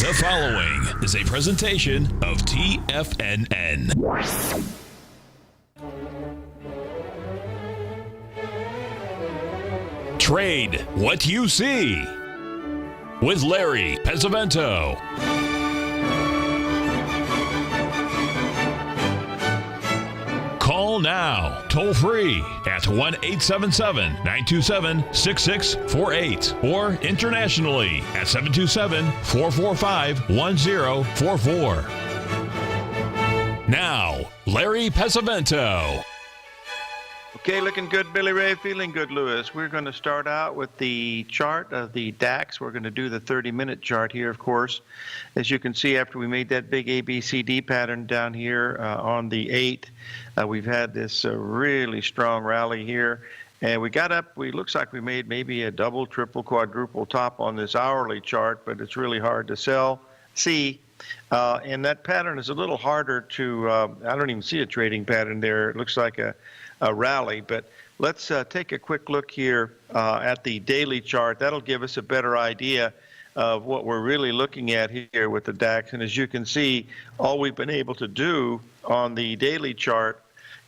The following is a presentation of TFNN. Trade what you see with Larry Pesavento. Call now, toll free at 1-877-927-6648 or internationally at 727-445-1044. Now, Larry Pesavento. Okay, looking good, Billy Ray. Feeling good, Lewis. We're going to start out with the chart of the DAX. We're going to do the 30-minute chart here, of course. As you can see, after we made that big ABCD pattern down here on the 8th, we've had this really strong rally here. And we got up, looks like we made maybe a double, triple, quadruple top on this hourly chart, but it's really hard to see. And that pattern is a little harder to, I don't even see a trading pattern there. It looks like a rally, but let's take a quick look here at the daily chart. That'll give us a better idea of what we're really looking at here with the DAX. And as you can see, all we've been able to do on the daily chart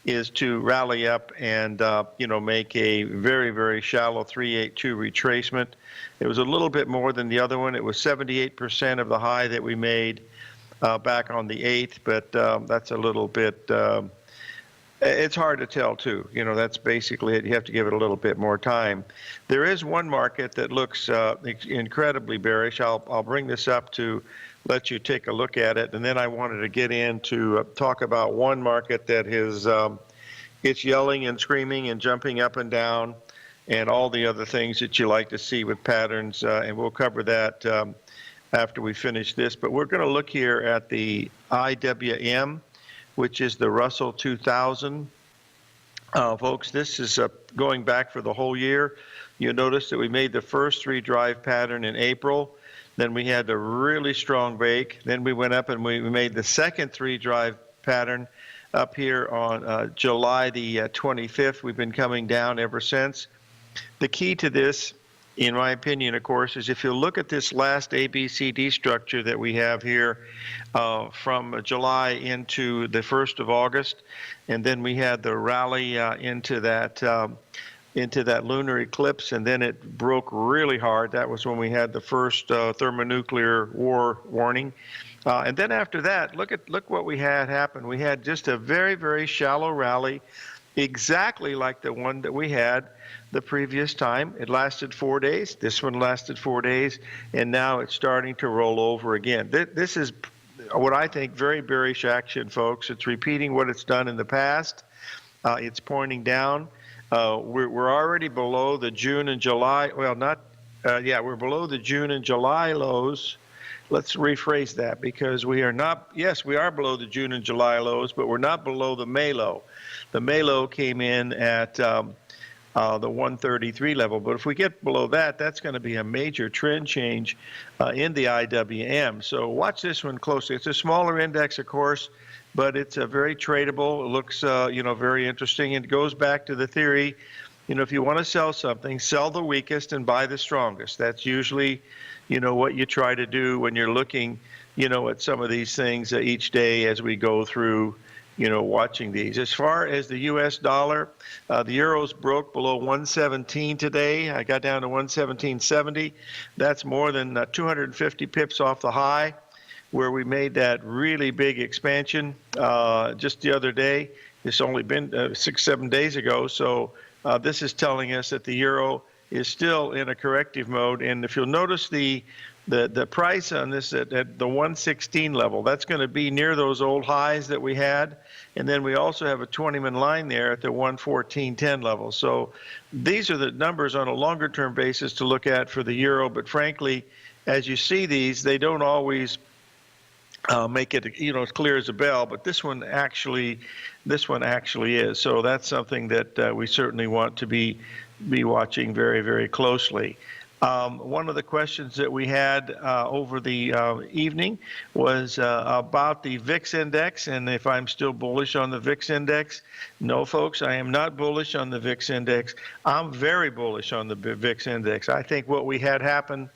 is to rally up and make a very, very shallow 382 retracement. It was a little bit more than the other one. It was 78% of the high that we made back on the 8th, but that's a little bit it's hard to tell, too. That's basically it. You have to give it a little bit more time. There is one market that looks incredibly bearish. I'll bring this up to let you take a look at it, and then I wanted to get in to talk about one market that is it's yelling and screaming and jumping up and down and all the other things that you like to see with patterns, and we'll cover that after we finish this. But we're going to look here at the IWM, which is the Russell 2000. Folks, this is going back for the whole year. You'll notice that we made the first three-drive pattern in April. Then we had a really strong break. Then we went up and we made the second three-drive pattern up here on July the 25th. We've been coming down ever since. The key to this, in my opinion, of course, is if you look at this last ABCD structure that we have here from July into the 1st of August, and then we had the rally into that lunar eclipse, and then it broke really hard. That was when we had the first thermonuclear war warning. And then after that, look what we had happen. We had just a very, very shallow rally, exactly like the one that we had the previous time. It lasted 4 days. This one lasted 4 days, and now it's starting to roll over again. This is what I think very bearish action, folks. It's repeating what it's done in the past. It's pointing down. We're already below the June and July. Well, we're below the June and July lows. Let's rephrase that, because we are not. Yes, we are below the June and July lows, but we're not below the May low. The May low came in at the 133 level. But if we get below that, that's going to be a major trend change in the IWM. So watch this one closely. It's a smaller index, of course, but it's a very tradable. It looks, very interesting. And it goes back to the theory, if you want to sell something, sell the weakest and buy the strongest. That's usually, what you try to do when you're looking, at some of these things each day as we go through, watching these. As far as the U.S. dollar, the euro's broke below 117 today. I got down to 117.70. That's more than 250 pips off the high, where we made that really big expansion just the other day. It's only been 6-7 days ago. So this is telling us that the euro is still in a corrective mode. And if you'll notice the price on this at the 116 level, that's going to be near those old highs that we had. And then we also have a 20-minute line there at the 114.10 level. So these are the numbers on a longer-term basis to look at for the euro. But frankly, as you see these, they don't always make it as clear as a bell. But this one actually is. So that's something that we certainly want to be watching very, very closely. One of the questions that we had over the evening was about the VIX index, and if I'm still bullish on the VIX index. No, folks, I am not bullish on the VIX index. I'm very bullish on the VIX index. I think what we had happen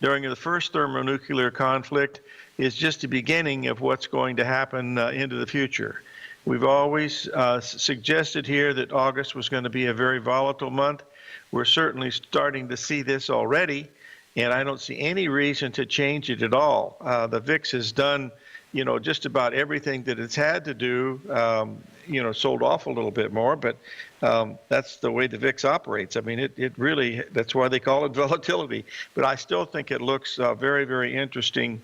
during the first thermonuclear conflict is just the beginning of what's going to happen into the future. We've always suggested here that August was going to be a very volatile month. We're certainly starting to see this already, and I don't see any reason to change it at all. The VIX has done, just about everything that it's had to do, sold off a little bit more, but that's the way the VIX operates. I mean, it really, that's why they call it volatility. But I still think it looks very, very interesting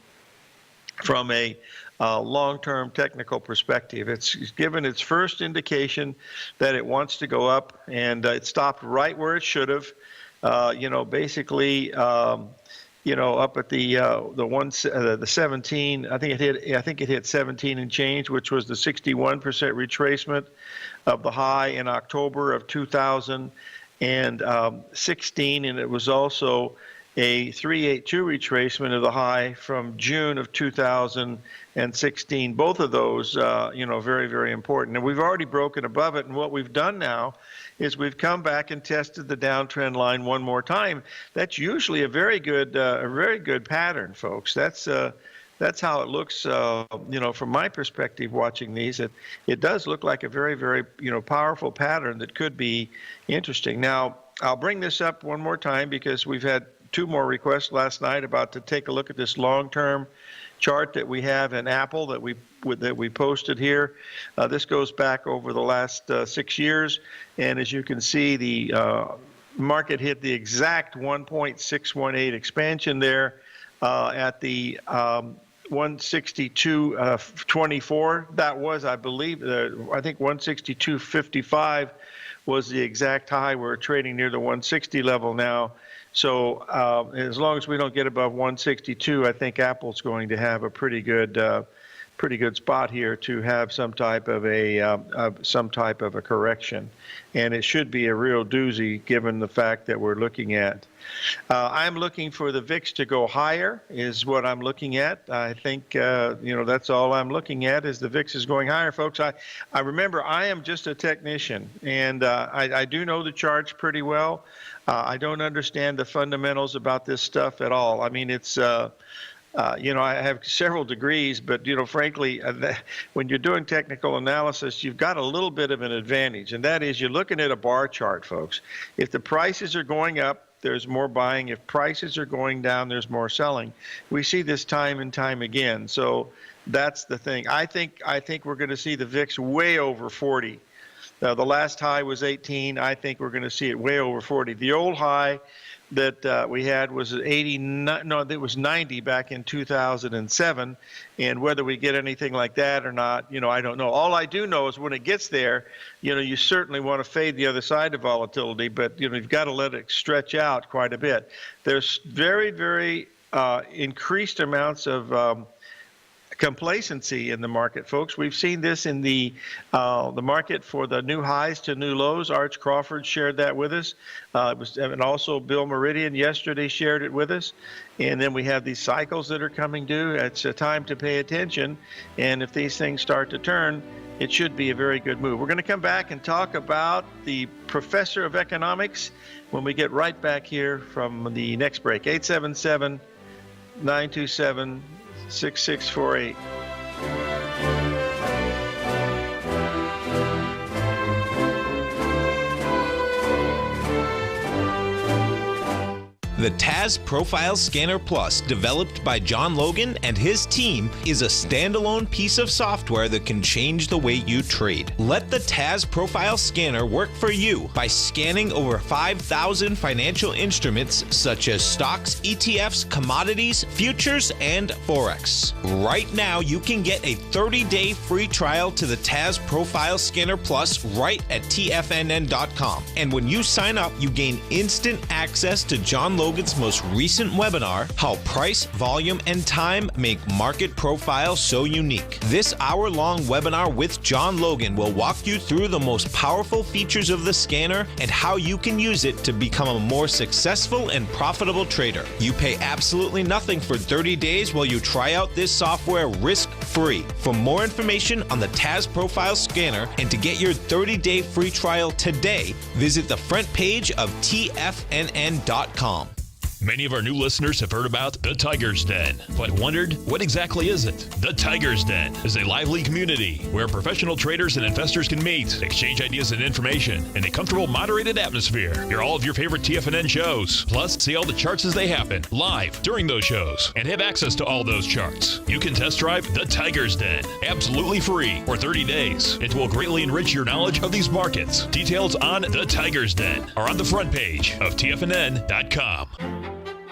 from a long-term technical perspective. It's given its first indication that it wants to go up, and it stopped right where it should have. Basically, up at the 17. I think it hit 17 and change, which was the 61% retracement of the high in October of 2016, and it was also a 382 retracement of the high from June of 2016. Both of those, very, very important. And we've already broken above it. And what we've done now is we've come back and tested the downtrend line one more time. That's usually a very good pattern, folks. That's how it looks, from my perspective watching these. It does look like a very, very, powerful pattern that could be interesting. Now, I'll bring this up one more time because we've had 2 more requests last night about to take a look at this long-term chart that we have in Apple that we posted here. This goes back over the last 6 years, and as you can see, the market hit the exact 1.618 expansion there at the 162.24. That was, I believe, I think 162.55 was the exact high. We're trading near the 160 level now. So as long as we don't get above 162, I think Apple's going to have a pretty good spot here to have some type of a correction, and it should be a real doozy given the fact that we're looking at. I'm looking for the VIX to go higher is what I'm looking at. I think that's all I'm looking at is the VIX is going higher, folks. I remember I am just a technician, and I do know the charts pretty well. I don't understand the fundamentals about this stuff at all. I mean, it's I have several degrees, but, frankly, when you're doing technical analysis, you've got a little bit of an advantage, and that is you're looking at a bar chart, folks. If the prices are going up, there's more buying. If prices are going down, there's more selling. We see this time and time again. So that's the thing. I think we're going to see the VIX way over 40. The last high was 18. I think we're going to see it way over 40. The old high that we had was 90 back in 2007, and whether we get anything like that or not, I don't know. All I do know is when it gets there, you certainly want to fade the other side of volatility, but you've got to let it stretch out quite a bit. There's very, very increased amounts of complacency in the market, folks. We've seen this in the market for the new highs to new lows. Arch Crawford shared that with us. And also Bill Meridian yesterday shared it with us. And then we have these cycles that are coming due. It's a time to pay attention. And if these things start to turn, it should be a very good move. We're going to come back and talk about the professor of economics when we get right back here from the next break. 877-927-6648. The TAS Profile Scanner Plus, developed by John Logan and his team, is a standalone piece of software that can change the way you trade. Let the TAS Profile Scanner work for you by scanning over 5,000 financial instruments such as stocks, ETFs, commodities, futures, and Forex. Right now, you can get a 30-day free trial to the TAS Profile Scanner Plus right at TFNN.com. And when you sign up, you gain instant access to John Logan's most recent webinar, How Price, Volume, and Time Make Market Profile So Unique. This hour-long webinar with John Logan will walk you through the most powerful features of the scanner and how you can use it to become a more successful and profitable trader. You pay absolutely nothing for 30 days while you try out this software risk-free. For more information on the TAS Profile Scanner and to get your 30-day free trial today, visit the front page of TFNN.com. Many of our new listeners have heard about the Tiger's Den, but wondered, what exactly is it? The Tiger's Den is a lively community where professional traders and investors can meet, exchange ideas and information in a comfortable, moderated atmosphere. Hear all of your favorite TFNN shows, plus see all the charts as they happen live during those shows, and have access to all those charts. You can test drive the Tiger's Den absolutely free for 30 days. It will greatly enrich your knowledge of these markets. Details on the Tiger's Den are on the front page of TFNN.com.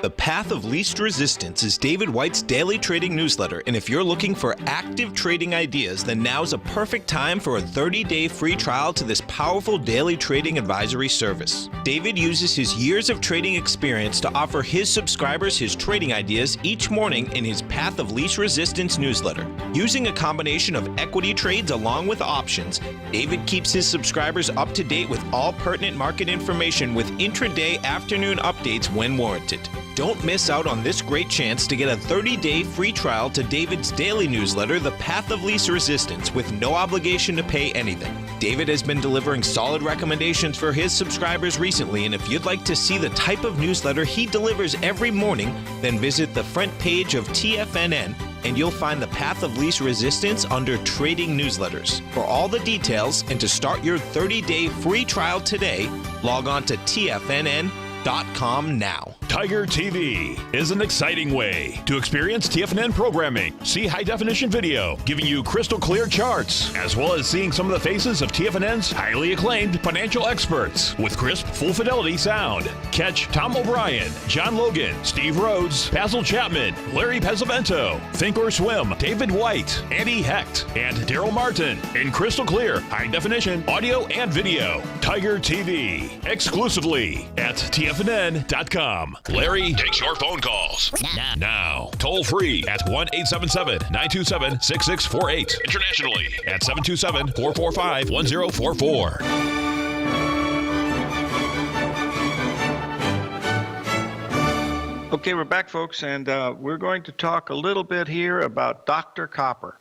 The Path of Least Resistance is David White's daily trading newsletter, and if you're looking for active trading ideas, then now's a perfect time for a 30-day free trial to this powerful daily trading advisory service. David uses his years of trading experience to offer his subscribers his trading ideas each morning in his Path of Least Resistance newsletter. Using a combination of equity trades along with options, David keeps his subscribers up to date with all pertinent market information with intraday afternoon updates when warranted. Don't miss out on this great chance to get a 30-day free trial to David's daily newsletter, The Path of Least Resistance, with no obligation to pay anything. David has been delivering solid recommendations for his subscribers recently, and if you'd like to see the type of newsletter he delivers every morning, then visit the front page of TFNN, and you'll find The Path of Least Resistance under Trading Newsletters. For all the details and to start your 30-day free trial today, log on to TFNN.com now. Tiger TV is an exciting way to experience TFNN programming. See high-definition video, giving you crystal clear charts, as well as seeing some of the faces of TFNN's highly acclaimed financial experts with crisp, full-fidelity sound. Catch Tom O'Brien, John Logan, Steve Rhodes, Basil Chapman, Larry Pesavento, Think or Swim, David White, Andy Hecht, and Daryl Martin in crystal clear, high-definition audio and video. Tiger TV, exclusively at TFNN.com. Larry takes your phone calls now. Toll free at 1-877-927-6648. Internationally at 727-445-1044. Okay, we're back, folks, and we're going to talk a little bit here about Dr. Copper.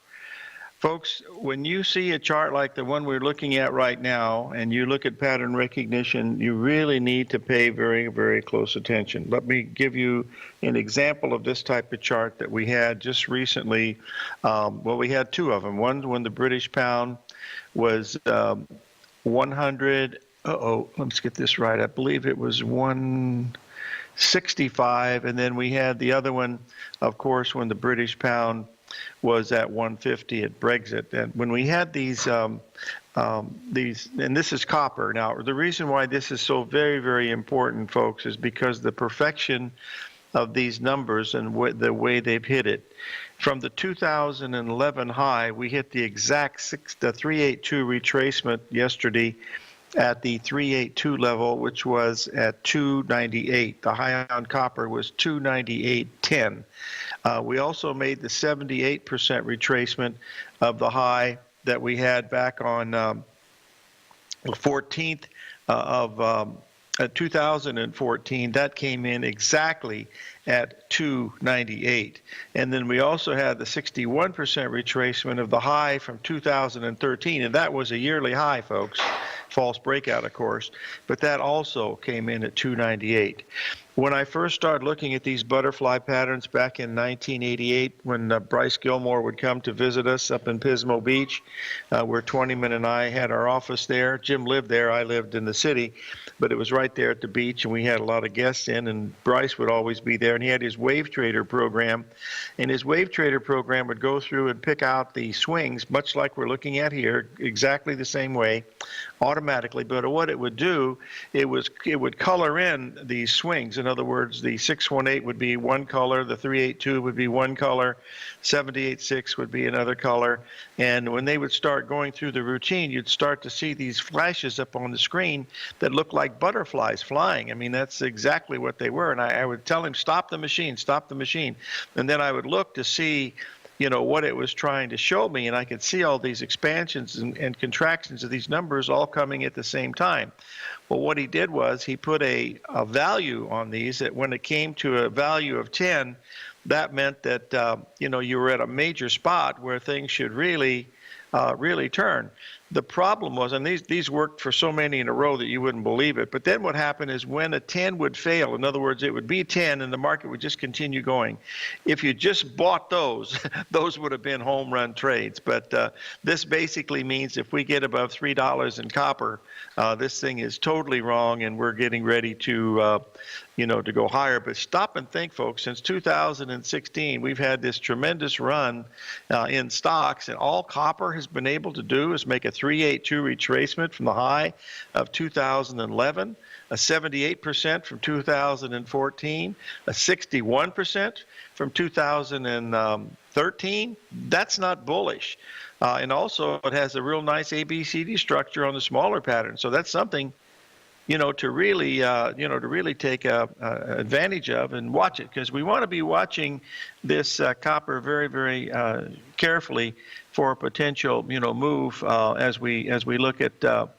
Folks, when you see a chart like the one we're looking at right now, and you look at pattern recognition, you really need to pay very, very close attention. Let me give you an example of this type of chart that we had just recently. Well, we had two of them. One when the British pound was 100. Let's get this right. I believe it was 165, and then we had the other one, of course, when the British pound was at 150 at Brexit. And when we had these, and this is copper. Now, the reason why this is so very, very important, folks, is because the perfection of these numbers and the way they've hit it. From the 2011 high, we hit the exact 382 retracement yesterday at the 382 level, which was at 298. The high on copper was 298.10. We also made the 78% retracement of the high that we had back on the 14th of 2014. That came in exactly at 298. And then we also had the 61% retracement of the high from 2013, and that was a yearly high, folks. False breakout, of course, but that also came in at 298. When I first started looking at these butterfly patterns back in 1988, when Bryce Gilmore would come to visit us up in Pismo Beach, where Twentyman and I had our office there. Jim lived there, I lived in the city, but it was right there at the beach, and we had a lot of guests in, and Bryce would always be there, and he had his wave trader program, and his wave trader program would go through and pick out the swings, much like we're looking at here, exactly the same way, automatically. But what it would do, it would color in these swings. In other words, the 618 would be one color, the 382 would be one color, 786 would be another color. And when they would start going through the routine, you'd start to see these flashes up on the screen that looked like butterflies flying. I mean, that's exactly what they were. And I would tell him, stop the machine, stop the machine. And then I would look to see, you know, what it was trying to show me, and I could see all these expansions and contractions of these numbers all coming at the same time. Well, what he did was he put a value on these that when it came to a value of 10, that meant that, you know, you were at a major spot where things should really turn. The problem was, and these worked for so many in a row that you wouldn't believe it, but then what happened is when a 10 would fail, in other words, it would be 10 and the market would just continue going. If you just bought those, those would have been home run trades. But this basically means if we get above $3 in copper, this thing is totally wrong, and we're getting ready to to go higher. But stop and think, folks. Since 2016, we've had this tremendous run in stocks, and all copper has been able to do is make a 382 retracement from the high of 2011, a 78% from 2014, a 61% from 2013. That's not bullish. And also, it has a real nice ABCD structure on the smaller pattern. So that's something to really take advantage of and watch it, because we want to be watching this copper very, very carefully for a potential, move as we look at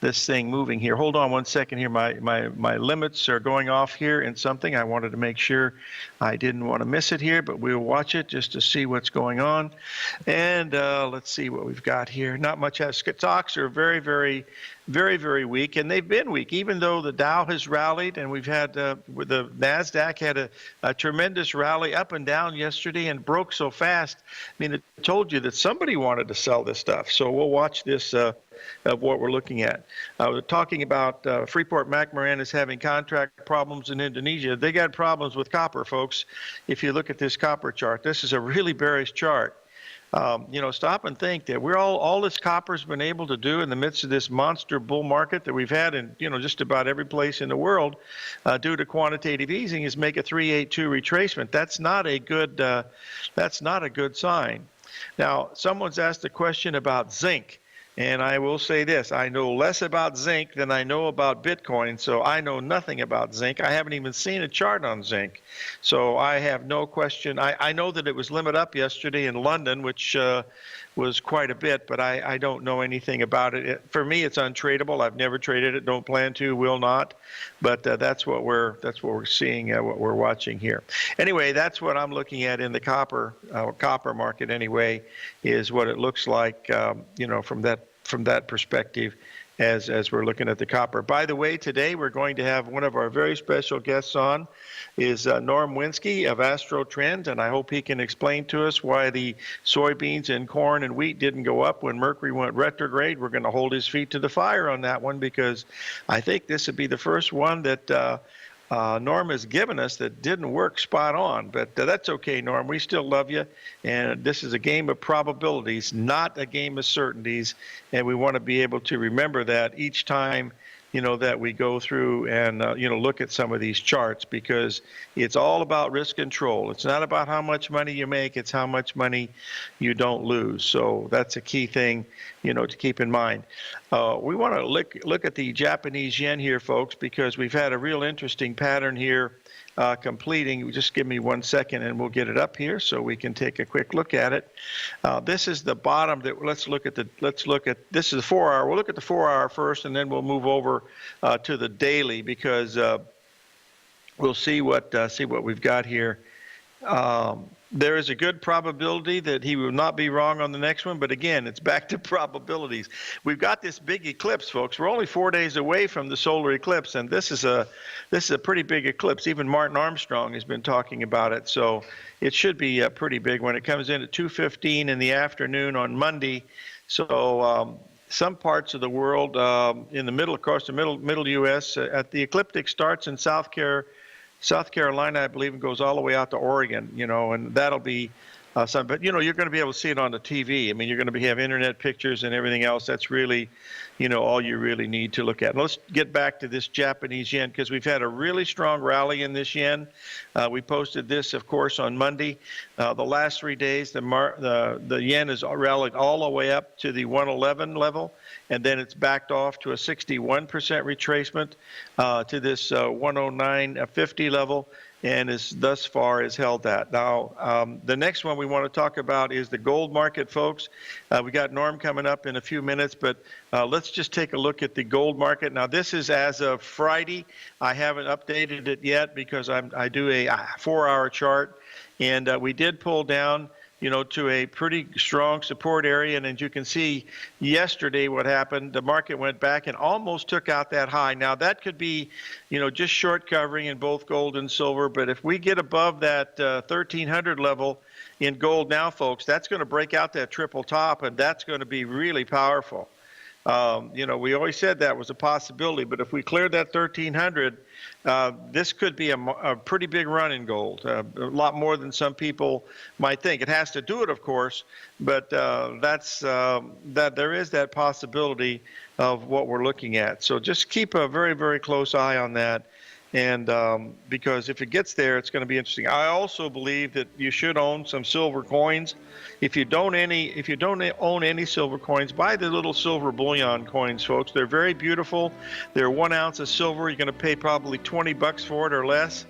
this thing moving here. Hold on one second here. My limits are going off here in something. I wanted to make sure I didn't want to miss it here, but we'll watch it just to see what's going on. And let's see what we've got here. Not much. Stocks are very, very, very, very weak, and they've been weak, even though the Dow has rallied, and we've had the NASDAQ had a tremendous rally up and down yesterday and broke so fast. I mean, it told you that somebody wanted to sell this stuff. So we'll watch this of what we're looking at. We're talking about Freeport-McMoRan is having contract problems in Indonesia. They got problems with copper, folks. If you look at this copper chart, this is a really bearish chart. Stop and think that we're all this copper's been able to do in the midst of this monster bull market that we've had in just about every place in the world due to quantitative easing is make a 382 retracement. That's not a good sign. Now, someone's asked a question about zinc. And I will say this, I know less about zinc than I know about Bitcoin, so I know nothing about zinc. I haven't even seen a chart on zinc. So I have no question. I know that it was limit up yesterday in London, which was quite a bit, but I don't know anything about it. For me, it's untradeable. I've never traded it, don't plan to, will not. But that's what we're seeing, what we're watching here. Anyway, that's what I'm looking at in the copper market anyway, is what it looks like, from that perspective as we're looking at the copper. By the way, today we're going to have one of our very special guests on is Norm Winsky of Astro-trend, and I hope he can explain to us why the soybeans and corn and wheat didn't go up when Mercury went retrograde. We're going to hold his feet to the fire on that one, because I think this would be the first one that Norm has given us that didn't work spot on, but that's okay, Norm. We still love you, and this is a game of probabilities, not a game of certainties, and we want to be able to remember that each time that we go through and look at some of these charts, because it's all about risk control. It's not about how much money you make, it's how much money you don't lose. So that's a key thing to keep in mind. We want to look at the Japanese yen here, folks, because we've had a real interesting pattern here completing. Just give me 1 second and we'll get it up here so we can take a quick look at it. This is the bottom. Let's look at this is the 4 hour. We'll look at the 4 hour first, and then we'll move over to the daily, because we'll see what we've got here. There is a good probability that he will not be wrong on the next one, but again, it's back to probabilities. We've got this big eclipse, folks. We're only 4 days away from the solar eclipse, and this is a pretty big eclipse. Even Martin Armstrong has been talking about it, so it should be pretty big when it comes in at 2:15 in the afternoon on Monday. So some parts of the world in the middle, across the middle U.S., at the ecliptic starts in South Carolina, I believe, and goes all the way out to Oregon, and that'll be some. But, you're going to be able to see it on the TV. I mean, you're going to have internet pictures and everything else. That's really, all you really need to look at. And let's get back to this Japanese yen, because we've had a really strong rally in this yen. We posted this, of course, on Monday. The last 3 days, the yen has rallied all the way up to the 111 level, and then it's backed off to a 61% retracement to this 109.50 level, and thus far has held that. Now, the next one we want to talk about is the gold market, folks. We got Norm coming up in a few minutes, but let's just take a look at the gold market. Now, this is as of Friday. I haven't updated it yet because I do a 4 hour chart, and we did pull down to a pretty strong support area. And as you can see yesterday, what happened, the market went back and almost took out that high. Now that could be, just short covering in both gold and silver. But if we get above that 1300 level in gold now, folks, that's going to break out that triple top, and that's going to be really powerful. We always said that was a possibility, but if we cleared that 1300, this could be a pretty big run in gold, a lot more than some people might think. It has to do it, of course, but that there is that possibility of what we're looking at. So just keep a very, very close eye on that. And because if it gets there, it's going to be interesting. I also believe that you should own some silver coins. If you don't own any silver coins, buy the little silver bullion coins, folks. They're very beautiful. They're 1 ounce of silver. You're going to pay probably $20 for it or less.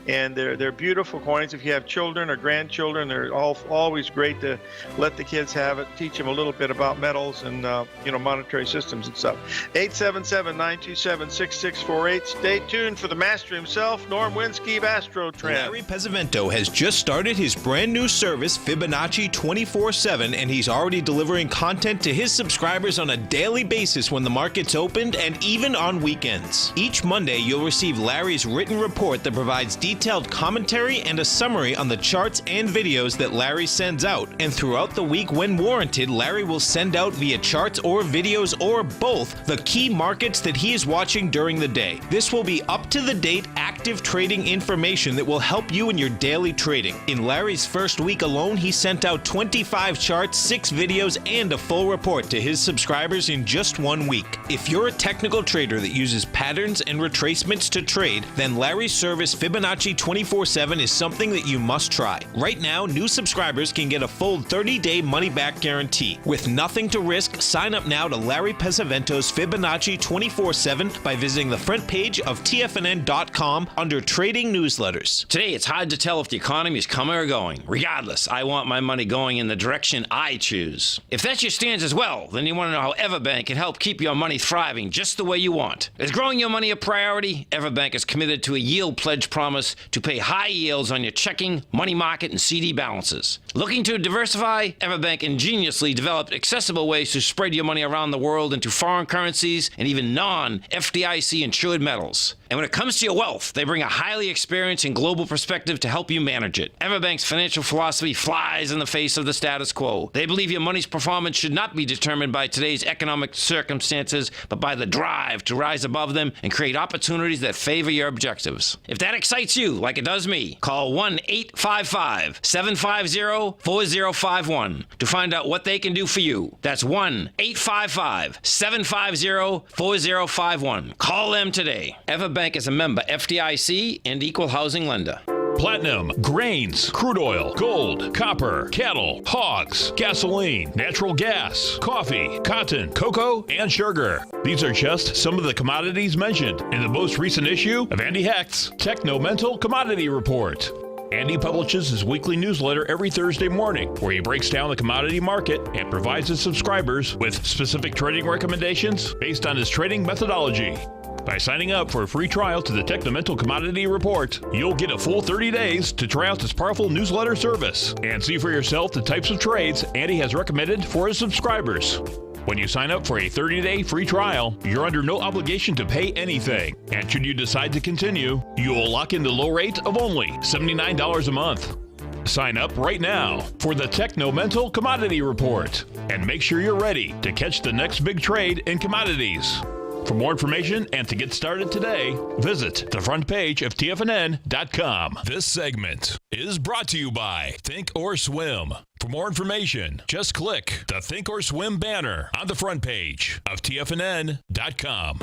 And they're beautiful coins. If you have children or grandchildren, they're always great to let the kids have it, teach them a little bit about metals and monetary systems and stuff. 877-927-6648. Stay tuned for the master himself, Norm Winski of Astro-trend. Larry Pesavento has just started his brand new service, Fibonacci 24/7, and he's already delivering content to his subscribers on a daily basis when the market's opened and even on weekends. Each Monday, you'll receive Larry's written report that provides detailed commentary and a summary on the charts and videos that Larry sends out. And throughout the week, when warranted, Larry will send out via charts or videos or both the key markets that he is watching during the day. This will be up-to-the-date, active trading information that will help you in your daily trading. In Larry's first week alone, he sent out 25 charts, 6 videos, and a full report to his subscribers in just 1 week. If you're a technical trader that uses patterns and retracements to trade, then Larry's service Fibonacci 24/7 is something that you must try. Right now, new subscribers can get a full 30-day money-back guarantee. With nothing to risk, sign up now to Larry Pesavento's Fibonacci 24/7 by visiting the front page of TFNN.com under Trading Newsletters. Today, it's hard to tell if the economy is coming or going. Regardless, I want my money going in the direction I choose. If that's your stance as well, then you want to know how Everbank can help keep your money thriving just the way you want. Is growing your money a priority? Everbank is committed to a yield pledge promise to pay high yields on your checking, money market, and CD balances. Looking to diversify? Everbank ingeniously developed accessible ways to spread your money around the world into foreign currencies and even non-FDIC insured metals. And when it comes to your wealth, they bring a highly experienced and global perspective to help you manage it. Everbank's financial philosophy flies in the face of the status quo. They believe your money's performance should not be determined by today's economic circumstances, but by the drive to rise above them and create opportunities that favor your objectives. If that excites you, like it does me, call 1-855-750-4051 to find out what they can do for you. That's 1-855-750-4051. Call them today. Everbank is a member FDIC and equal housing lender. Platinum, grains, crude oil, gold, copper, cattle, hogs, gasoline, natural gas, coffee, cotton, cocoa, and sugar. These are just some of the commodities mentioned in the most recent issue of Andy Hecht's Techno-Mental Commodity Report. Andy publishes his weekly newsletter every Thursday morning, where he breaks down the commodity market and provides his subscribers with specific trading recommendations based on his trading methodology. By signing up for a free trial to the Techno-Mental Commodity Report, you'll get a full 30 days to try out this powerful newsletter service and see for yourself the types of trades Andy has recommended for his subscribers. When you sign up for a 30-day free trial, you're under no obligation to pay anything. And should you decide to continue, you will lock in the low rate of only $79 a month. Sign up right now for the Techno-Mental Commodity Report and make sure you're ready to catch the next big trade in commodities. For more information and to get started today, visit the front page of TFNN.com. This segment is brought to you by Think or Swim. For more information, just click the Think or Swim banner on the front page of TFNN.com.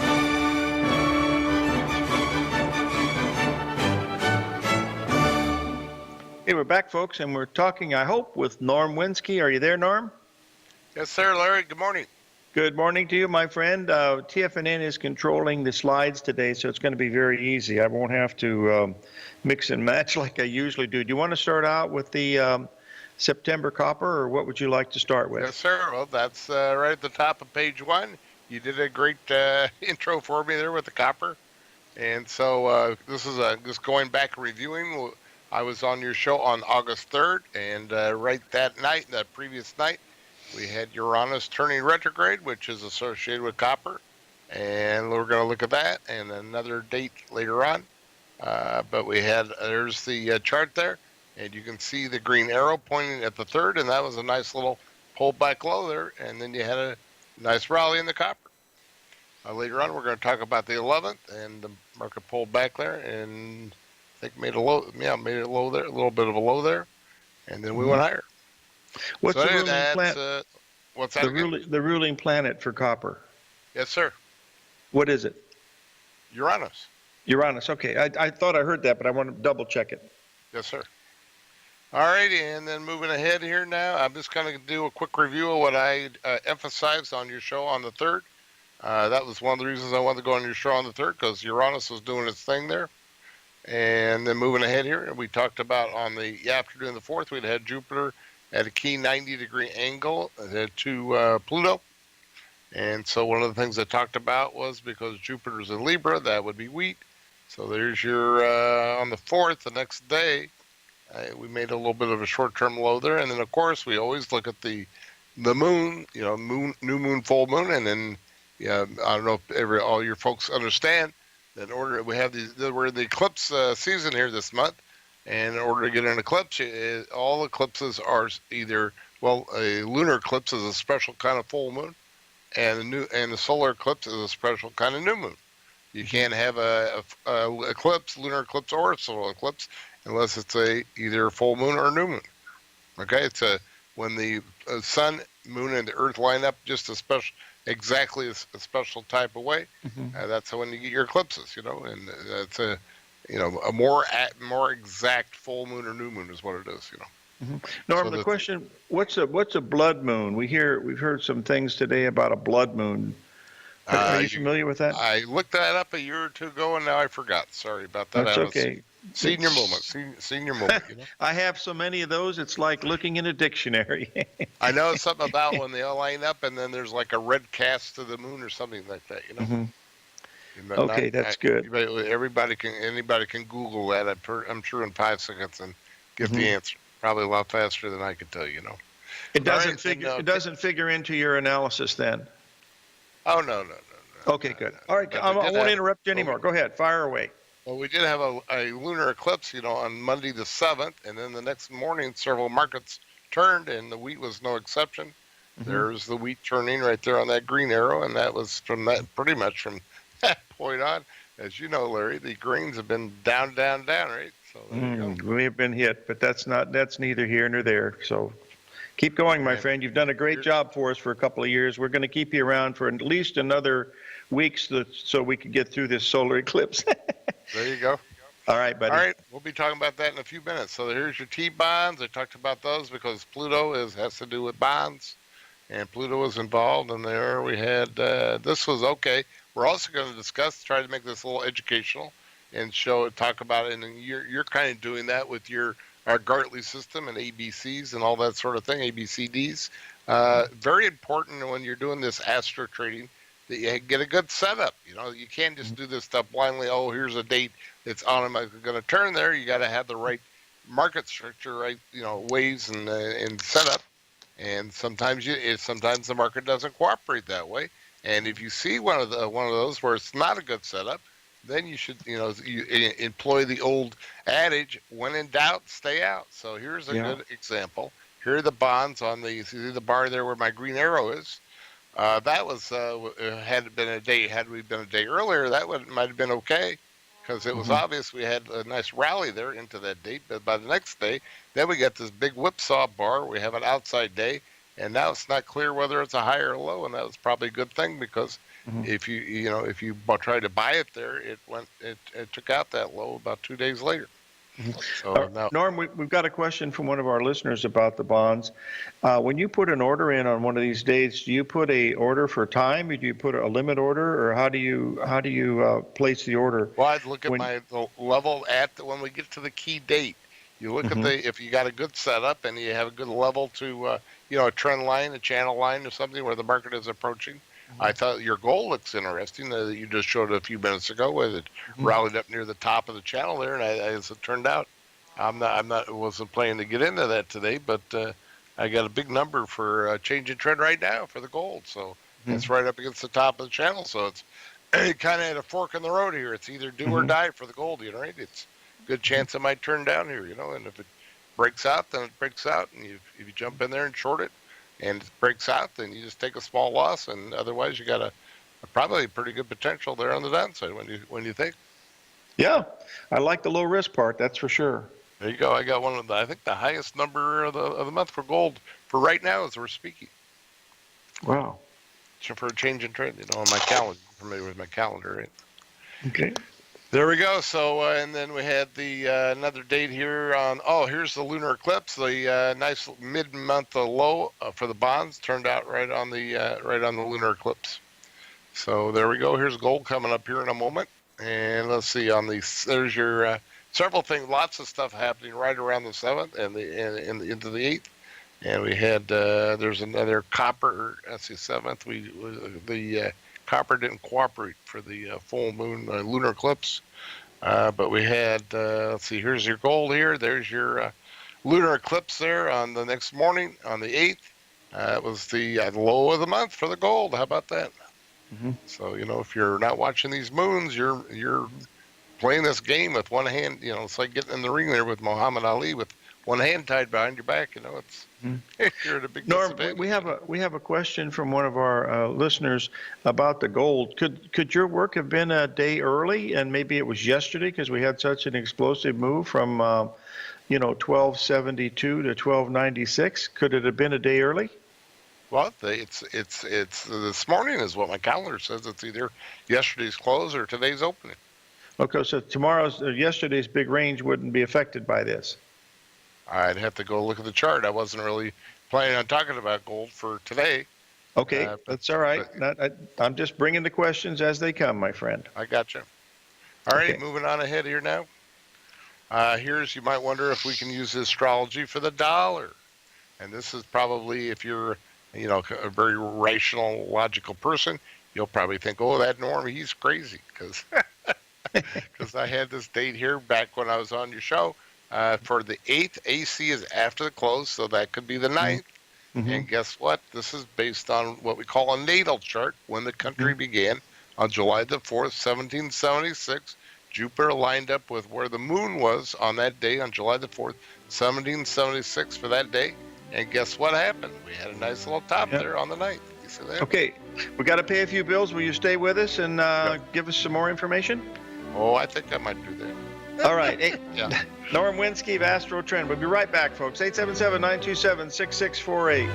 Hey, we're back, folks, and we're talking, I hope, with Norm Winski. Are you there, Norm? Yes, sir, Larry. Good morning. Good morning to you, my friend. TFNN is controlling the slides today, so it's going to be very easy. I won't have to mix and match like I usually do. Do you want to start out with the September copper, or what would you like to start with? Yes, sir. Well, that's right at the top of page 1. You did a great intro for me there with the copper. And so this is just going back and reviewing. I was on your show on August 3rd, and right that night, that previous night, we had Uranus turning retrograde, which is associated with copper, and we're going to look at that and another date later on. But we had, there's the chart there, and you can see the green arrow pointing at the 3rd, and that was a nice little pullback low there, and then you had a nice rally in the copper. Later on, we're going to talk about the 11th, and the market pulled back there, and I think made a low, made it low there, a little bit of a low there, and then we went higher. What's So the ruling that's, planet? What's that again? The ruling planet for copper. Yes, sir. What is it? Uranus. Uranus. Okay, I thought I heard that, but I want to double check it. Yes, sir. All righty, and then moving ahead here now, I'm just going to do a quick review of what I emphasized on your show on the 3rd. That was one of the reasons I wanted to go on your show on the 3rd, because Uranus was doing its thing there. And then moving ahead here, we talked about on the afternoon of the 4th, we'd had Jupiter at a key 90-degree angle to Pluto. And so one of the things I talked about was because Jupiter's in Libra, that would be wheat. So there's your, on the 4th, the next day, we made a little bit of a short-term low there. And then, of course, we always look at the moon, new moon, full moon. And then, I don't know if all your folks understand that we have we're in the eclipse season here this month. And in order to get an eclipse, all eclipses are either, a lunar eclipse is a special kind of full moon, and the solar eclipse is a special kind of new moon. You can't have a eclipse, lunar eclipse, or a solar eclipse unless it's either a full moon or a new moon. Okay, it's when the sun, moon, and the earth line up just exactly a special type of way. That's when you get your eclipses, and it's a more exact full moon or new moon is what it is, Norm, the question: what's a blood moon? We've heard some things today about a blood moon. Are you familiar with that? I looked that up a year or two ago, and now I forgot. Sorry about that. That's okay. Senior moment. Senior moment. I have so many of those. It's like looking in a dictionary. I know something about when they all line up, and then there's like a red cast to the moon or something like that. Okay, that's good. Anybody can Google that. I'm sure in 5 seconds and get the answer. Probably a lot faster than I could tell you. It doesn't figure into your analysis then. Oh no. Okay, good. All right, I won't interrupt you anymore. Go ahead, fire away. Well, we did have a lunar eclipse, on Monday the 7th, and then the next morning several markets turned, and the wheat was no exception. There's the wheat turning right there on that green arrow, and that was pretty much from that point on. As you know, Larry, the grains have been down, right? So there you go. We have been hit, but that's neither here nor there. So keep going, my friend. You've done a great job for us for a couple of years. We're going to keep you around for at least another week so we can get through this solar eclipse. There you go. All right, buddy. All right, we'll be talking about that in a few minutes. So here's your T-bonds. I talked about those because Pluto has to do with bonds, and Pluto was involved. And there we had, this was okay. We're also going to try to make this a little educational and talk about it. And you're kind of doing that with our Gartley system and ABCs and all that sort of thing, ABCDs. Very important when you're doing this astro trading that you get a good setup. You can't just do this stuff blindly. Oh, here's a date that's automatically going to turn there. You got to have the right market structure, right? Ways and setup. And sometimes the market doesn't cooperate that way. And if you see one of those where it's not a good setup, then you should you employ the old adage: when in doubt, stay out. So here's a good example. Here are the bonds on you see the bar there where my green arrow is. That was had we been a day earlier, that might have been okay, because it was obvious we had a nice rally there into that date. But by the next day, then we got this big whipsaw bar. We have an outside day, and now it's not clear whether it's a high or a low, and that was probably a good thing, because if you try to buy it there, it took out that low about 2 days later. So now, Norm, we've got a question from one of our listeners about the bonds. When you put an order in on one of these dates, do you put a order for time, or do you put a limit order, or how do you place the order? Well, I'd look at the level when we get to the key date. You look at if you got a good setup and you have a good level to a trend line, a channel line, or something where the market is approaching. I thought your goal looks interesting that you just showed a few minutes ago, where it rallied up near the top of the channel there, and as it turned out, wasn't planning to get into that today, but I got a big number for change in trend right now for the gold. So it's right up against the top of the channel. So it's kind of at a fork in the road here. It's either do or die for the gold, right? It's a good chance it might turn down here, and if it breaks out, then it breaks out, and if you jump in there and short it, and it breaks out, then you just take a small loss, and otherwise you got probably pretty good potential there on the downside. When you think? Yeah, I like the low risk part. That's for sure. There you go. I got one of I think the highest number of the month for gold for right now as we're speaking. Wow. For a change in trend, on my calendar. I'm familiar with my calendar, right? Okay. There we go. So, and then we had the another date here on. Oh, here's the lunar eclipse. The nice mid-month low for the bonds turned out right on the lunar eclipse. So there we go. Here's gold coming up here in a moment, and let's see on the. There's your several things. Lots of stuff happening right around the 7th and into the 8th. And we had there's another copper. That's the 7th. The copper didn't cooperate for the full moon lunar eclipse, but we had let's see. Here's your gold here. There's your lunar eclipse there on the next morning on the 8th. It was the low of the month for the gold. How about that? So if you're not watching these moons, you're playing this game with one hand. It's like getting in the ring there with Muhammad Ali with one hand tied behind your back. It's you're at a big Norm, disadvantage. we have a question from one of our listeners about the gold. Could your work have been a day early, and maybe it was yesterday because we had such an explosive move from 1272 to 1296? Could it have been a day early? Well, it's this morning is what my calendar says. It's either yesterday's close or today's opening. Okay, so yesterday's big range wouldn't be affected by this. I'd have to go look at the chart. I wasn't really planning on talking about gold for today. Okay, that's all right. I'm just bringing the questions as they come, my friend. I got you. All right, Okay. Moving on ahead here now. You might wonder if we can use astrology for the dollar. And this is probably, if you're, a very rational, logical person, you'll probably think, oh, that Norm, he's crazy. Because I had this date here back when I was on your show. For the 8th, AC is after the close, so that could be the 9th. And guess what? This is based on what we call a natal chart, when the country began on July the 4th, 1776. Jupiter lined up with where the moon was on that day, on July the 4th, 1776 for that day. And guess what happened? We had a nice little top there on the 9th. You see that? Okay, we got to pay a few bills. Will you stay with us and give us some more information? Oh, I think I might do that. All right. Hey, Yeah. Norm Winsky of Astro-trend. We'll be right back, folks. 877-927-6648.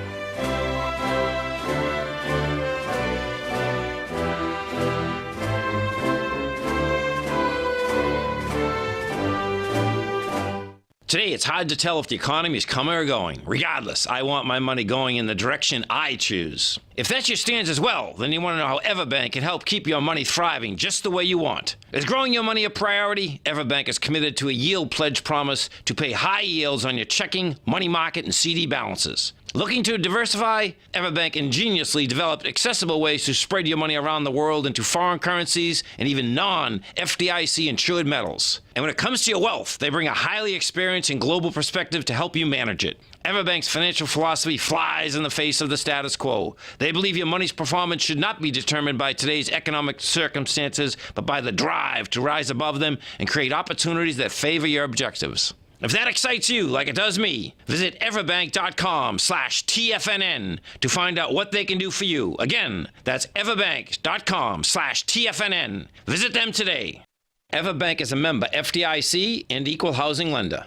Today, it's hard to tell if the economy is coming or going. Regardless, I want my money going in the direction I choose. If that's your stance as well, then you want to know how Everbank can help keep your money thriving just the way you want. Is growing your money a priority? Everbank is committed to a yield pledge promise to pay high yields on your checking, money market, and CD balances. Looking to diversify? Everbank ingeniously developed accessible ways to spread your money around the world into foreign currencies and even non-FDIC insured metals. And when it comes to your wealth, they bring a highly experienced and global perspective to help you manage it. Everbank's financial philosophy flies in the face of the status quo. They believe your money's performance should not be determined by today's economic circumstances, but by the drive to rise above them and create opportunities that favor your objectives. If that excites you like it does me, visit everbank.com/TFNN to find out what they can do for you. Again, that's everbank.com/TFNN. Visit them today. Everbank is a member FDIC and equal housing lender.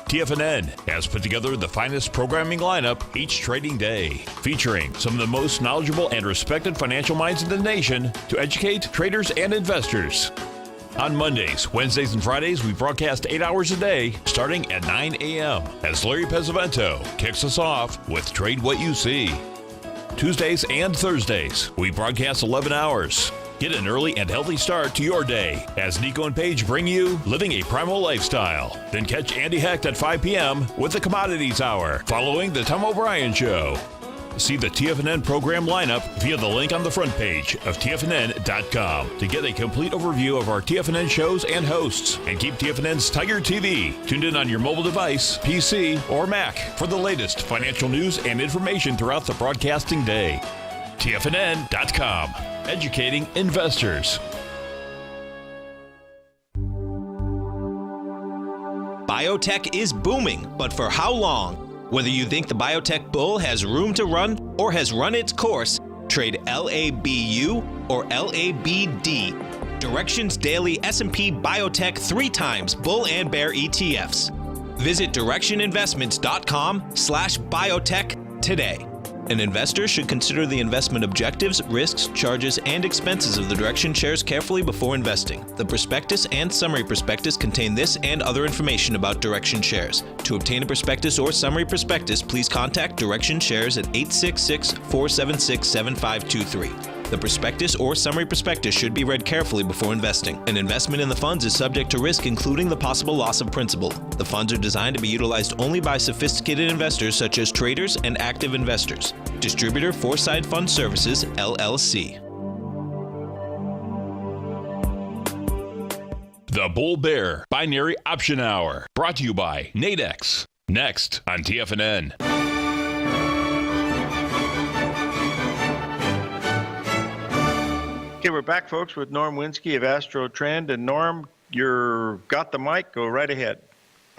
TFNN has put together the finest programming lineup each trading day, featuring some of the most knowledgeable and respected financial minds in the nation to educate traders and investors. On Mondays, Wednesdays, and Fridays, we broadcast 8 hours a day, starting at 9 a.m. as Larry Pesavento kicks us off with Trade What You See. Tuesdays and Thursdays, we broadcast 11 hours. Get an early and healthy start to your day as Nico and Paige bring you Living a Primal Lifestyle. Then catch Andy Hecht at 5 p.m. with the Commodities Hour, following the Tom O'Brien Show. See the TFNN program lineup via the link on the front page of TFNN.com to get a complete overview of our TFNN shows and hosts. And keep TFNN's Tiger TV tuned in on your mobile device, PC, or Mac for the latest financial news and information throughout the broadcasting day. TFNN.com, educating investors. Biotech is booming, but for how long? Whether you think the biotech bull has room to run or has run its course, trade LABU or LABD. Direction's daily S&P Biotech 3 times bull and bear ETFs. Visit directioninvestments.com/biotech today. An investor should consider the investment objectives, risks, charges, and expenses of the Direction shares carefully before investing. The prospectus and summary prospectus contain this and other information about Direction shares. To obtain a prospectus or summary prospectus, please contact Direction shares at 866-476-7523. The prospectus or summary prospectus should be read carefully before investing. An investment in the funds is subject to risk, including the possible loss of principal. The funds are designed to be utilized only by sophisticated investors such as traders and active investors. Distributor Foreside Fund Services, LLC. The Bull Bear Binary Option Hour, brought to you by Nadex. Next on TFNN. Okay, we're back, folks, with Norm Winsky of Astro-trend. And Norm, you're got the mic. Go right ahead.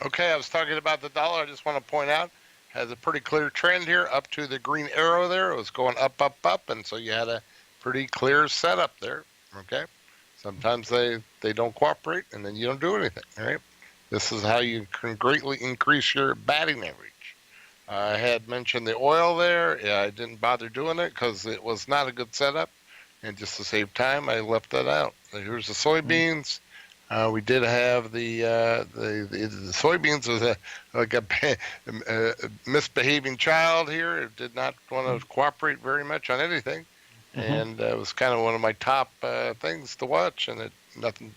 Okay, I was talking about the dollar. I just want to point out, has a pretty clear trend here up to the green arrow there. It was going up, up, up, and so you had a pretty clear setup there, okay? Sometimes they don't cooperate, and then you don't do anything, all right? This is how you can greatly increase your batting average. I had mentioned the oil there. Yeah, I didn't bother doing it because it was not a good setup. And just to save time, I left that out. So here's the soybeans. We did have the soybeans was like a misbehaving child here. It did not want to cooperate very much on anything, and it was kind of one of my top things to watch, and nothing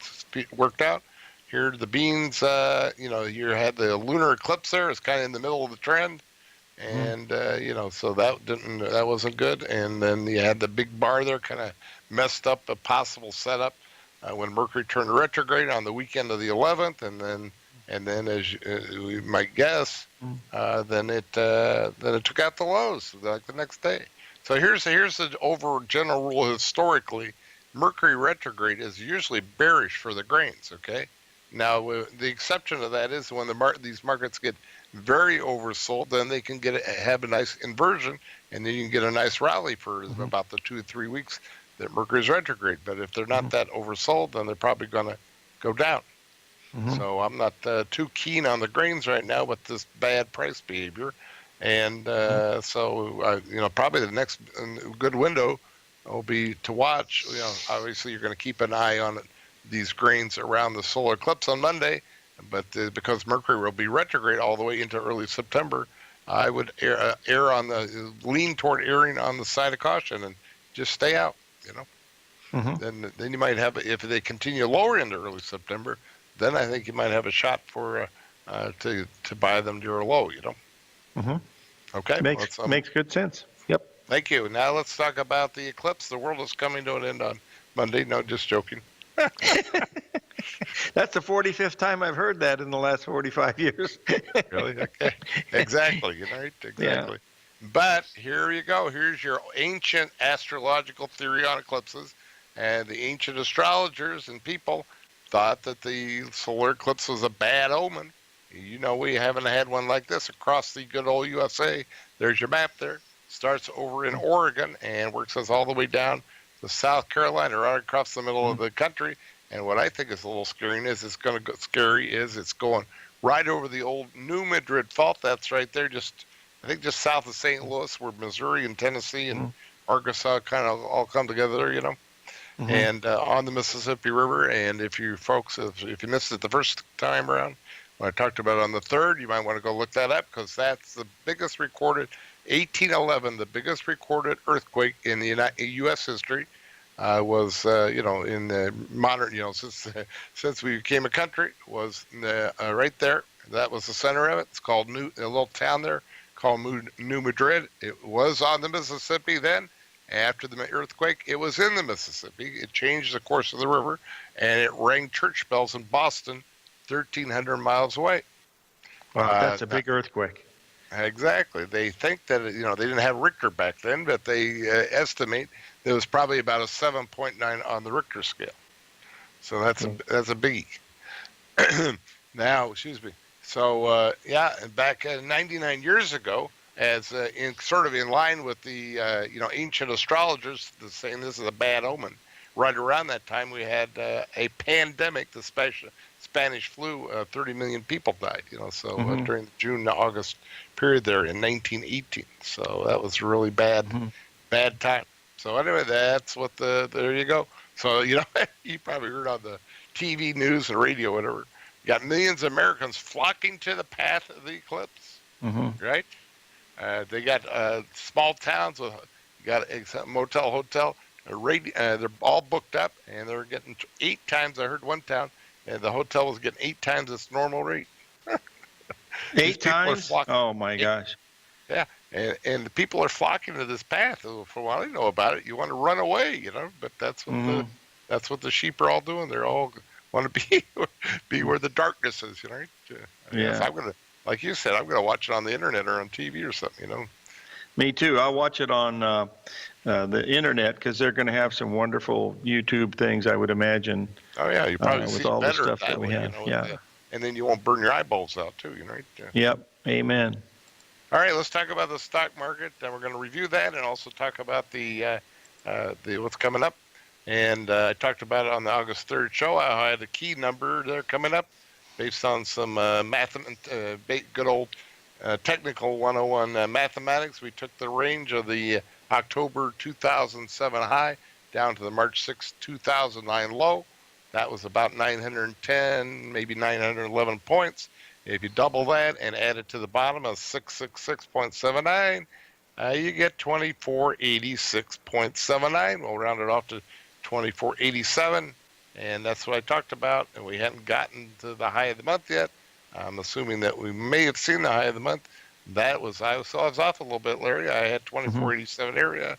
worked out. Here, the beans, you had the lunar eclipse there. It's kind of in the middle of the trend. And so that wasn't good. And then you had the big bar there, kind of messed up a possible setup when Mercury turned retrograde on the weekend of the 11th, and then as you might guess, then it took out the lows like the next day. So here's the over general rule historically: Mercury retrograde is usually bearish for the grains. Okay, now the exception to that is when these markets get very oversold, then they can have a nice inversion, and then you can get a nice rally for about the 2 to 3 weeks that Mercury's retrograde. But if they're not that oversold, then they're probably going to go down. So I'm not too keen on the grains right now with this bad price behavior, and so probably the next good window will be to watch. Obviously you're going to keep an eye on these grains around the solar eclipse on Monday. But because Mercury will be retrograde all the way into early September, I would lean toward erring on the side of caution and just stay out. Then you might have, if they continue lower into early September, then I think you might have a shot for to buy them near a low. Okay, makes good sense. Yep. Thank you. Now let's talk about the eclipse. The world is coming to an end on Monday. No, just joking. That's the 45th time I've heard that in the last 45 years. Really? Okay. Exactly. Right? Exactly. Yeah. But here you go. Here's your ancient astrological theory on eclipses. And the ancient astrologers and people thought that the solar eclipse was a bad omen. We haven't had one like this across the good old USA. There's your map there. Starts over in Oregon and works us all the way down to South Carolina, right across the middle of the country. And what I think is a little scary is it's going right over the old New Madrid Fault. That's right there, just south of St. Louis, where Missouri and Tennessee and Arkansas kind of all come together, and on the Mississippi River. And if you folks, if you missed it the first time around, when I talked about it on the 3rd, you might want to go look that up, because that's the biggest recorded, 1811, the biggest recorded earthquake in the U.S. history. Was in the modern, since we became a country, was right there. That was the center of it. It's called a little town there called New Madrid. It was on the Mississippi then. After the earthquake, it was in the Mississippi. It changed the course of the river, and it rang church bells in Boston, 1,300 miles away. Wow, that's a big earthquake. Exactly. They think that, they didn't have Richter back then, but they estimate there was probably about a 7.9 on the Richter scale. So that's a biggie. Now, excuse me. So, and back 99 years ago, as in line with the ancient astrologers saying this is a bad omen. Right around that time, we had a pandemic, the Spanish flu. 30 million people died. During the June to August period there in 1918. So that was a really bad time. So anyway, that's what there you go. So you probably heard on the TV news and radio, whatever. You got millions of Americans flocking to the path of the eclipse, right? They got small towns with got a motel, hotel. They're all booked up, and they're getting 8 times. I heard one town, and the hotel was getting 8 times its normal rate. 8 times? Oh my gosh! Yeah, and the people are flocking to this path. For what I know about it, you want to run away, but that's what that's what the sheep are all doing. They're all want to be where the darkness is, Yeah. I'm gonna, like you said, I'm gonna watch it on the internet or on TV or something, Me too. I'll watch it on the internet because they're going to have some wonderful YouTube things, I would imagine. Oh yeah, you probably see with all the better stuff that that we way, have. And then you won't burn your eyeballs out too, right? Yep. Amen. All right, let's talk about the stock market. Then we're going to review that and also talk about the what's coming up. And I talked about it on the August 3rd show. I had a key number there coming up based on some good old technical 101 mathematics. We took the range of the October 2007 high down to the March 6, 2009 low. That was about 910, maybe 911 points. If you double that and add it to the bottom of 666.79, you get 2486.79. We'll round it off to 2487, and that's what I talked about. And we hadn't gotten to the high of the month yet. I'm assuming that we may have seen the high of the month. I was off a little bit, Larry. I had 2487 area,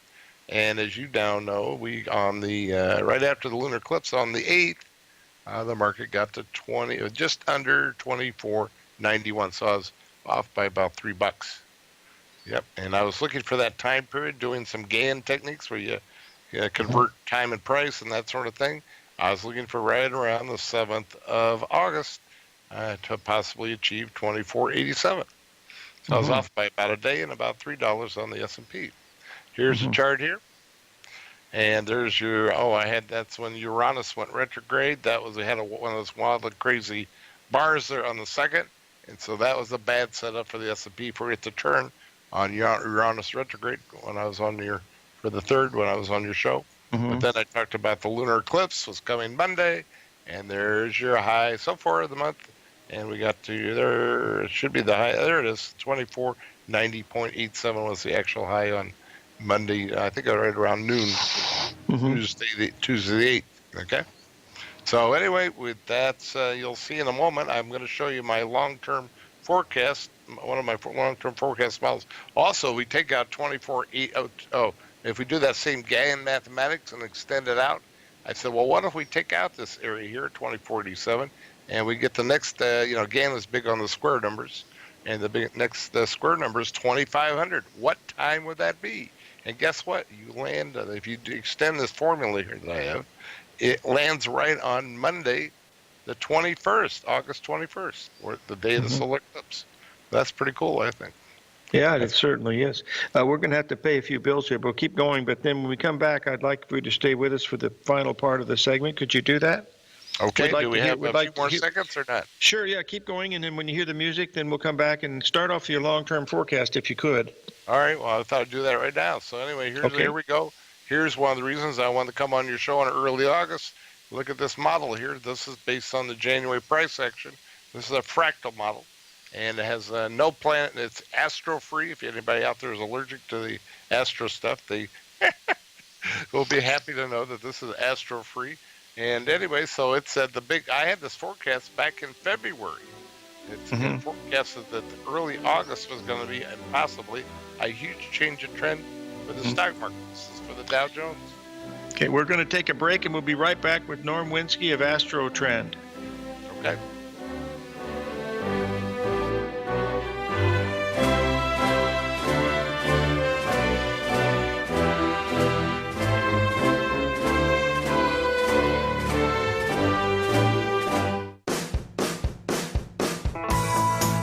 and as you now know, we on the right after the lunar eclipse on the 8th, the market got to just under 2491. So I was off by about $3. Yep, and I was looking for that time period, doing some Gann techniques where you convert time and price and that sort of thing. I was looking for right around the 7th of August to possibly achieve 2487. So I was off by about a day and about $3 on the S&P. Here's the chart here. And there's that's when Uranus went retrograde. We had one of those wild and crazy bars there on the 2nd. And so that was a bad setup for the S&P for it to turn on Uranus retrograde when I was on for the 3rd when I was on your show. But then I talked about the lunar eclipse was coming Monday, and there's your high so far of the month. And we got to there. It should be the high. There it is. 2490.87 was the actual high on Monday. I think right around noon. Tuesday the 8th. Okay. So anyway, with that, you'll see in a moment. I'm going to show you my long-term forecast. One of my long-term forecast models. Also, we take out 2480. If we do that same Gann mathematics and extend it out, I said, well, what if we take out this area here at 2487? And we get the next, Gann is big on the square numbers, and the next square number is 2500. What time would that be? And guess what? You land, if you extend this formula here that I have, it lands right on Monday, the 21st, August 21st, or the day of the solar eclipse. That's pretty cool, I think. Yeah, it certainly is. We're going to have to pay a few bills here, but we'll keep going. But then when we come back, I'd like for you to stay with us for the final part of the segment. Could you do that? Okay, do we have a few more seconds or not? Sure, yeah, keep going, and then when you hear the music, then we'll come back and start off your long-term forecast if you could. All right, well, I thought I'd do that right now. So anyway, here we go. Here's one of the reasons I wanted to come on your show in early August. Look at this model here. This is based on the January price action. This is a fractal model, and it has no planet. It's astro-free. If anybody out there is allergic to the astro stuff, they will be happy to know that this is astro-free. And anyway, so it said I had this forecast back in February. It's been forecasted that early August was going to be possibly a huge change in trend for the stock market. This is for the Dow Jones. Okay, we're going to take a break, and we'll be right back with Norm Winsky of Astro-trend. Okay.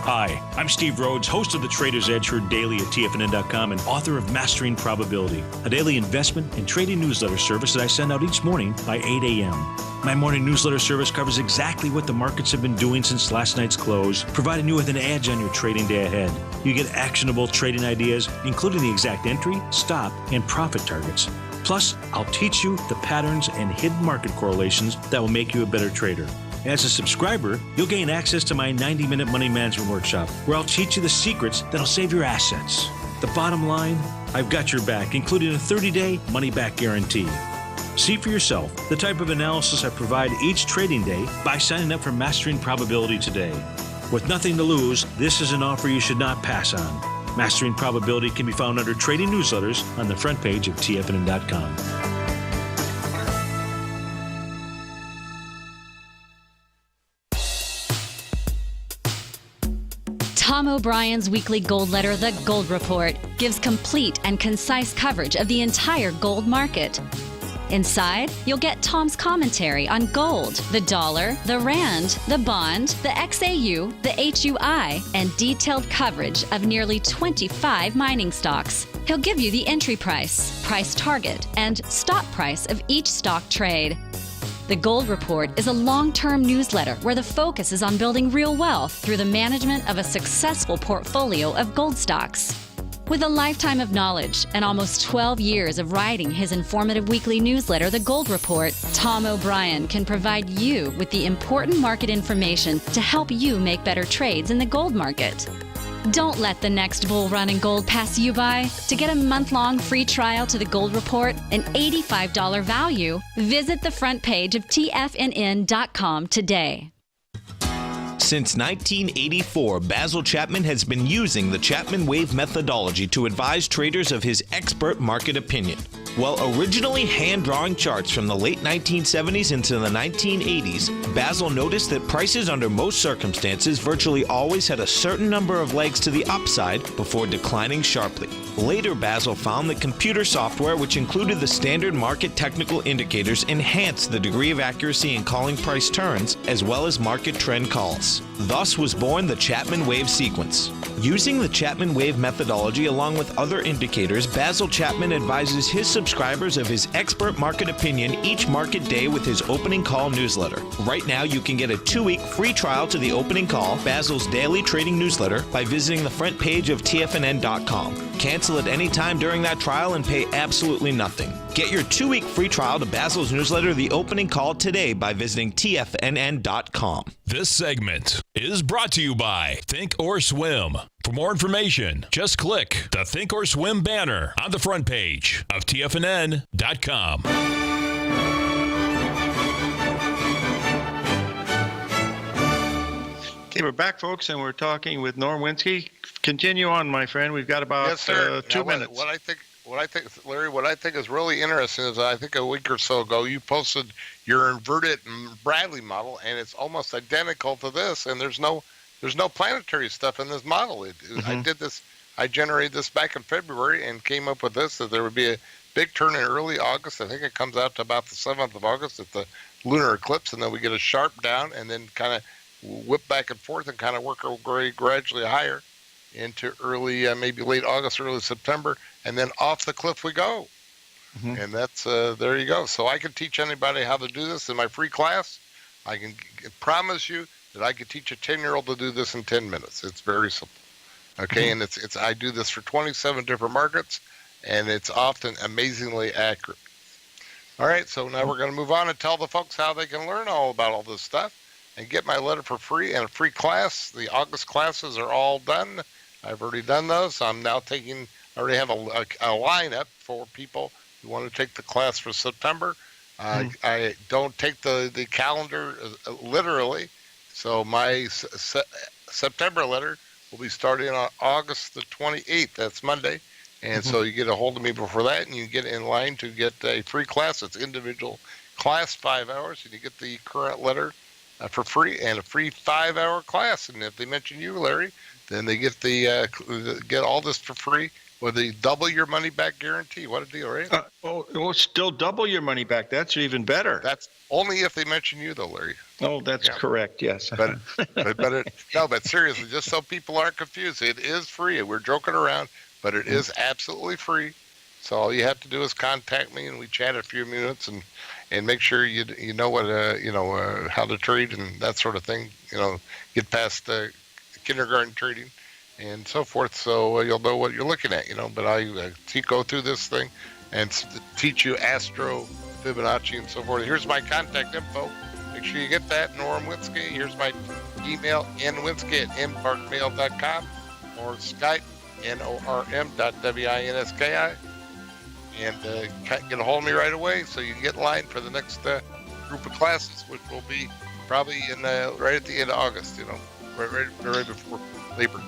Hi, I'm Steve Rhodes, host of the Trader's Edge heard daily at TFNN.com and author of Mastering Probability, a daily investment and trading newsletter service that I send out each morning by 8 a.m. My morning newsletter service covers exactly what the markets have been doing since last night's close, providing you with an edge on your trading day ahead. You get actionable trading ideas, including the exact entry, stop, and profit targets. Plus, I'll teach you the patterns and hidden market correlations that will make you a better trader. As a subscriber, you'll gain access to my 90-minute money management workshop, where I'll teach you the secrets that'll save your assets. The bottom line, I've got your back, including a 30-day money-back guarantee. See for yourself the type of analysis I provide each trading day by signing up for Mastering Probability today. With nothing to lose, this is an offer you should not pass on. Mastering Probability can be found under Trading Newsletters on the front page of TFNN.com. Tom O'Brien's weekly gold letter, The Gold Report, gives complete and concise coverage of the entire gold market. Inside, you'll get Tom's commentary on gold, the dollar, the rand, the bond, the XAU, the HUI, and detailed coverage of nearly 25 mining stocks. He'll give you the entry price, price target, and stop price of each stock trade. The Gold Report is a long-term newsletter where the focus is on building real wealth through the management of a successful portfolio of gold stocks. With a lifetime of knowledge and almost 12 years of writing his informative weekly newsletter, The Gold Report, Tom O'Brien can provide you with the important market information to help you make better trades in the gold market. Don't let the next bull run in gold pass you by. To get a month-long free trial to The Gold Report, an $85 value, visit the front page of TFNN.com today. Since 1984, Basil Chapman has been using the Chapman Wave methodology to advise traders of his expert market opinion. While originally hand-drawing charts from the late 1970s into the 1980s, Basil noticed that prices under most circumstances virtually always had a certain number of legs to the upside before declining sharply. Later, Basil found that computer software, which included the standard market technical indicators, enhanced the degree of accuracy in calling price turns, as well as market trend calls. Thus was born the Chapman Wave sequence. Using the Chapman Wave methodology along with other indicators, Basil Chapman advises his subscribers of his expert market opinion each market day with his opening call newsletter. Right now, you can get a 2-week free trial to the opening call, Basil's daily trading newsletter, by visiting the front page of TFNN.com. Cancel at any time during that trial and pay absolutely nothing. Get your 2-week free trial to Basil's newsletter, The Opening Call, today by visiting TFNN.com. This segment is brought to you by Think or Swim. For more information, just click the Think or Swim banner on the front page of TFNN.com. Okay, we're back, folks, and we're talking with Norm Winsky. Continue on, my friend. We've got about 2 minutes. What I think, Larry, what I think is really interesting is I think a week or so ago you posted your inverted Bradley model, and it's almost identical to this. And there's no planetary stuff in this model. I generated this back in February and came up with this, that there would be a big turn in early August. I think it comes out to about the 7th of August at the lunar eclipse, and then we get a sharp down and then kind of whip back and forth and kind of work our way gradually higher into early, maybe late August, early September, and then off the cliff we go. And that's, there you go. So I can teach anybody how to do this in my free class. I can promise you that I could teach a 10-year-old to do this in 10 minutes. It's very simple. Okay, and I do this for 27 different markets, and it's often amazingly accurate. All right, so now we're going to move on and tell the folks how they can learn all about all this stuff and get my letter for free and a free class. The August classes are all done. I've already done those. I'm now I already have a lineup for people who want to take the class for September. I don't take the calendar literally, so my September letter will be starting on August the 28th. That's Monday. And so you get a hold of me before that, and you get in line to get a free class. It's individual class, 5 hours, and you get the current letter for free and a free 5-hour class. And if they mention you, Larry, then they get get all this for free with a double your money back guarantee. What a deal, right? Still double your money back. That's even better. That's only if they mention you, though, Larry. Oh, that's correct. Yes. But seriously, just so people aren't confused, it is free. We're joking around, but it is absolutely free. So all you have to do is contact me, and we chat a few minutes, and make sure you know what how to trade and that sort of thing. Get past kindergarten trading and so forth, so you'll know what you're looking at. But I go through this thing and teach you Astro, Fibonacci, and so forth. Here's my contact info. Make sure you get that, Norm Winski. Here's my email, nwinski@nparkmail.com, or Skype, norm.winski. And get a hold of me right away so you can get in line for the next group of classes, which will be probably right at the end of August, right before Labor.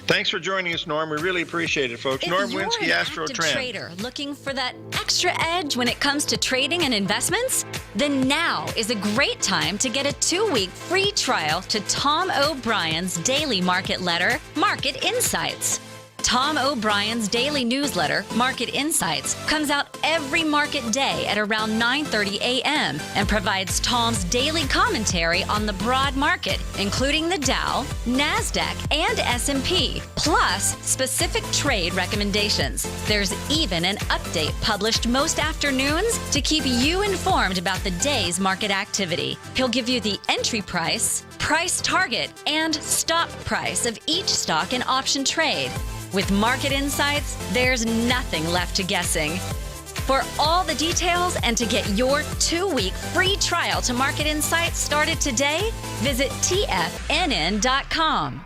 Thanks for joining us, Norm. We really appreciate it, folks. If Norm you're Winski, an Astro-trend. active trader looking for that extra edge when it comes to trading and investments, then now is a great time to get a 2-week free trial to Tom O'Brien's daily market letter, Market Insights. Tom O'Brien's daily newsletter, Market Insights, comes out every market day at around 9:30 a.m. and provides Tom's daily commentary on the broad market, including the Dow, NASDAQ, and S&P, plus specific trade recommendations. There's even an update published most afternoons to keep you informed about the day's market activity. He'll give you the entry price, price target, and stop price of each stock and option trade. With Market Insights, there's nothing left to guessing. For all the details and to get your 2-week free trial to Market Insights started today, visit TFNN.com.